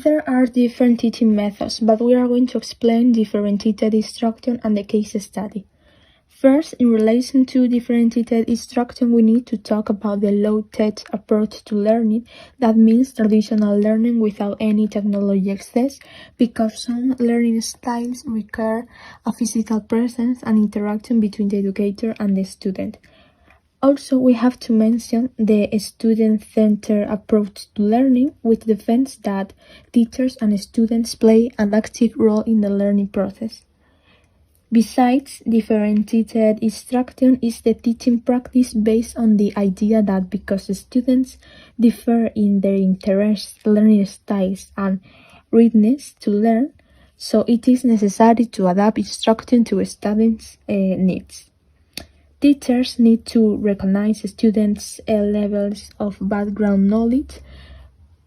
There are different teaching methods, but we are going to explain differentiated instruction and the case study. First, in relation to differentiated instruction, we need to talk about the low-tech approach to learning. That means traditional learning without any technology access, because some learning styles require a physical presence and interaction between the educator and the student. Also, we have to mention the student-centered approach to learning, which defends that teachers and students play an active role in the learning process. Besides, differentiated instruction is the teaching practice based on the idea that because students differ in their interests, learning styles, and readiness to learn, so it is necessary to adapt instruction to students' needs. Teachers need to recognize students' levels of background knowledge,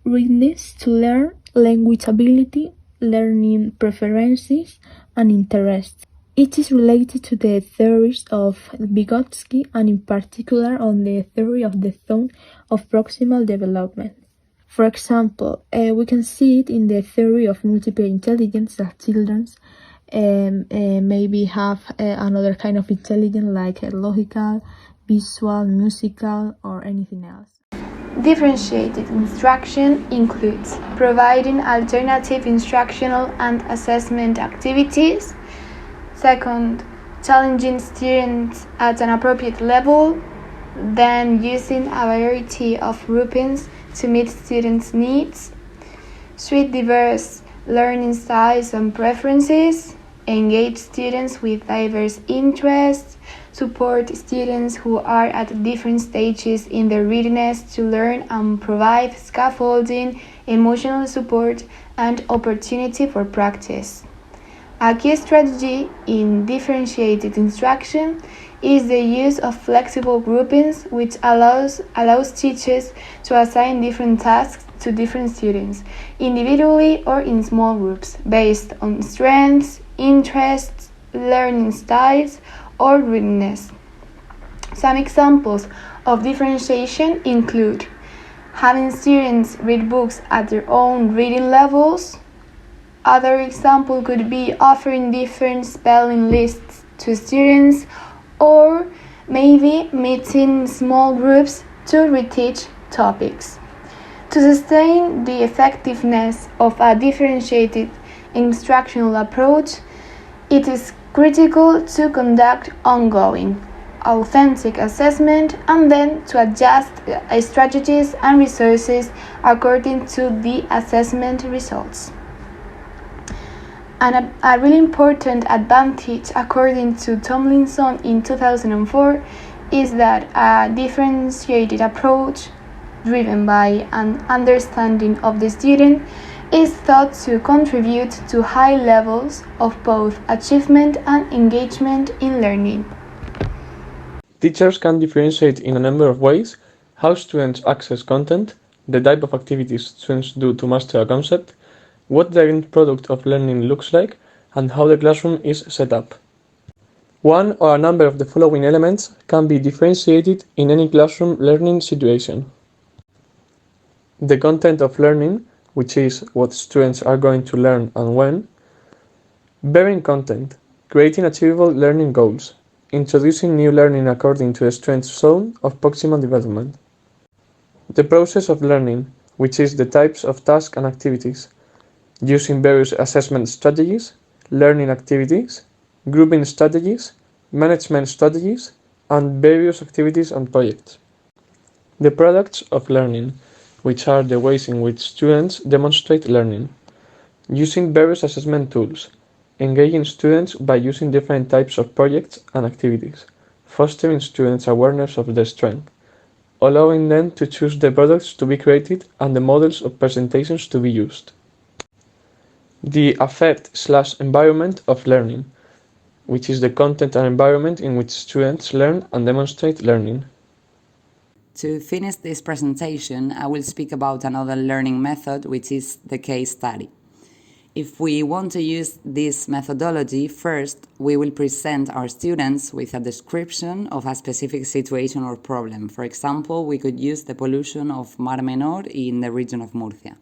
readiness to learn, language ability, learning preferences, and interests. It is related to the theories of Vygotsky and in particular on the theory of the zone of proximal development. For example, we can see it in the theory of multiple intelligence that children maybe have another kind of intelligence like logical, visual, musical, or anything else. Differentiated instruction includes providing alternative instructional and assessment activities. Second, challenging students at an appropriate level. Then using a variety of groupings to meet students' needs. Suit diverse learning styles and preferences. Engage students with diverse interests, support students who are at different stages in their readiness to learn and provide scaffolding, emotional support, and opportunity for practice. A key strategy in differentiated instruction is the use of flexible groupings, which allows teachers to assign different tasks to different students, individually or in small groups, based on strengths, interests, learning styles, or readiness. Some examples of differentiation include having students read books at their own reading levels. Other example could be offering different spelling lists to students, or maybe meeting small groups to reteach topics. To sustain the effectiveness of a differentiated instructional approach, it is critical to conduct ongoing, authentic assessment and then to adjust strategies and resources according to the assessment results. And a really important advantage, according to Tomlinson in 2004, is that a differentiated approach driven by an understanding of the student is thought to contribute to high levels of both achievement and engagement in learning. Teachers can differentiate in a number of ways: how students access content, the type of activities students do to master a concept, what the end product of learning looks like, and how the classroom is set up. One or a number of the following elements can be differentiated in any classroom learning situation. The content of learning, which is what students are going to learn and when. Varying content, creating achievable learning goals, introducing new learning according to the student's zone of proximal development. The process of learning, which is the types of tasks and activities, using various assessment strategies, learning activities, grouping strategies, management strategies, and various activities and projects. The products of learning, which are the ways in which students demonstrate learning, using various assessment tools, engaging students by using different types of projects and activities, fostering students' awareness of their strength, allowing them to choose the products to be created and the models of presentations to be used. The affect/environment of learning, which is the content and environment in which students learn and demonstrate learning. To finish this presentation, I will speak about another learning method, which is the case study. If we want to use this methodology, first we will present our students with a description of a specific situation or problem. For example, we could use the pollution of Mar Menor in the region of Murcia.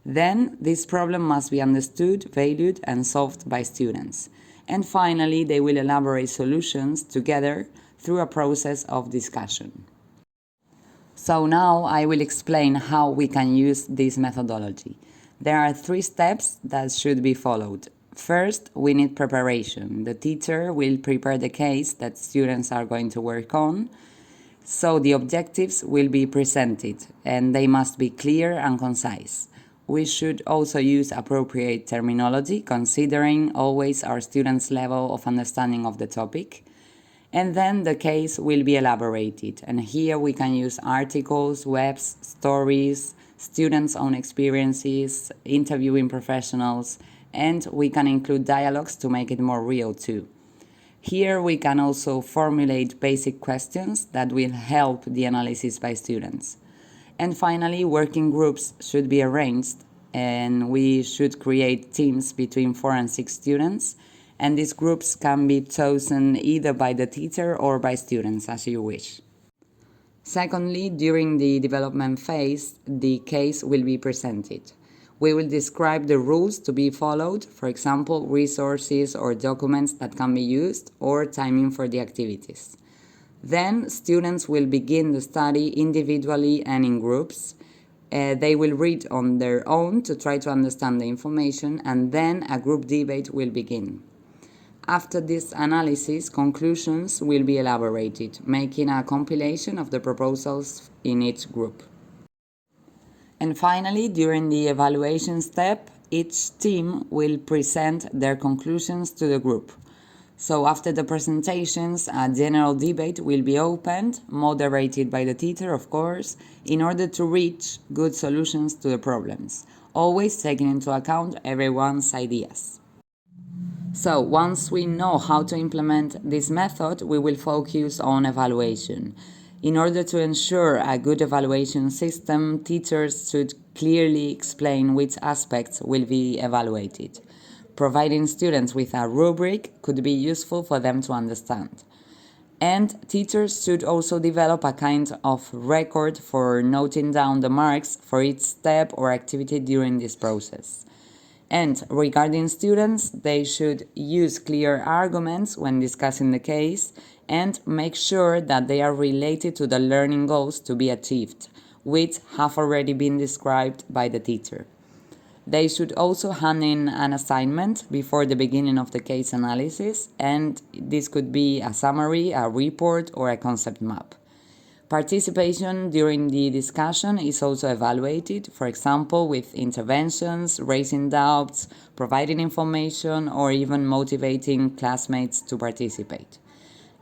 Then, this problem must be understood, valued, and solved by students. And finally, they will elaborate solutions together through a process of discussion. So now I will explain how we can use this methodology. There are 3 steps that should be followed. First, we need preparation. The teacher will prepare the case that students are going to work on. So the objectives will be presented and they must be clear and concise. We should also use appropriate terminology, considering always our students' level of understanding of the topic. And then the case will be elaborated. And here we can use articles, webs, stories, students' own experiences, interviewing professionals, and we can include dialogues to make it more real too. Here we can also formulate basic questions that will help the analysis by students. And finally, working groups should be arranged, and we should create teams between 4 and 6 students, and these groups can be chosen either by the teacher or by students, as you wish. Secondly, during the development phase, the case will be presented. We will describe the rules to be followed, for example, resources or documents that can be used, or timing for the activities. Then, students will begin the study individually and in groups. They will read on their own to try to understand the information, and then a group debate will begin. After this analysis, conclusions will be elaborated, making a compilation of the proposals in each group. And finally, during the evaluation step, each team will present their conclusions to the group. So after the presentations, a general debate will be opened, moderated by the teacher, of course, in order to reach good solutions to the problems, always taking into account everyone's ideas. So once we know how to implement this method, we will focus on evaluation. In order to ensure a good evaluation system, teachers should clearly explain which aspects will be evaluated. Providing students with a rubric could be useful for them to understand. And teachers should also develop a kind of record for noting down the marks for each step or activity during this process. And regarding students, they should use clear arguments when discussing the case and make sure that they are related to the learning goals to be achieved, which have already been described by the teacher. They should also hand in an assignment before the beginning of the case analysis, and this could be a summary, a report, or a concept map. Participation during the discussion is also evaluated, for example, with interventions, raising doubts, providing information, or even motivating classmates to participate.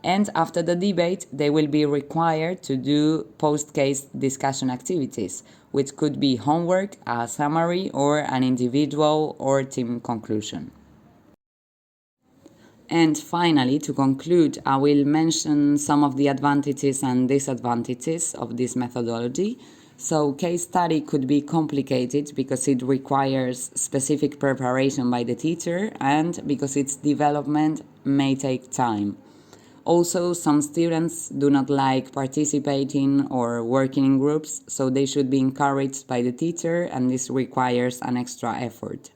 And after the debate, they will be required to do post-case discussion activities, which could be homework, a summary, or an individual or team conclusion. And finally, to conclude, I will mention some of the advantages and disadvantages of this methodology. So, case study could be complicated because it requires specific preparation by the teacher and because its development may take time. Also, some students do not like participating or working in groups, so they should be encouraged by the teacher, and this requires an extra effort.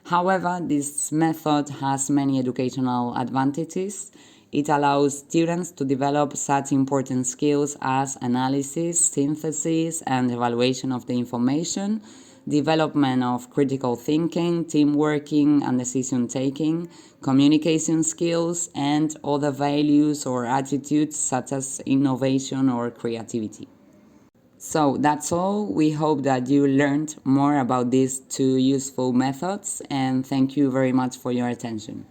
However, this method has many educational advantages. It allows students to develop such important skills as analysis, synthesis, and evaluation of the information, development of critical thinking, team working, and decision-taking, communication skills, and other values or attitudes such as innovation or creativity. So that's all. We hope that you learned more about these 2 useful methods, and thank you very much for your attention.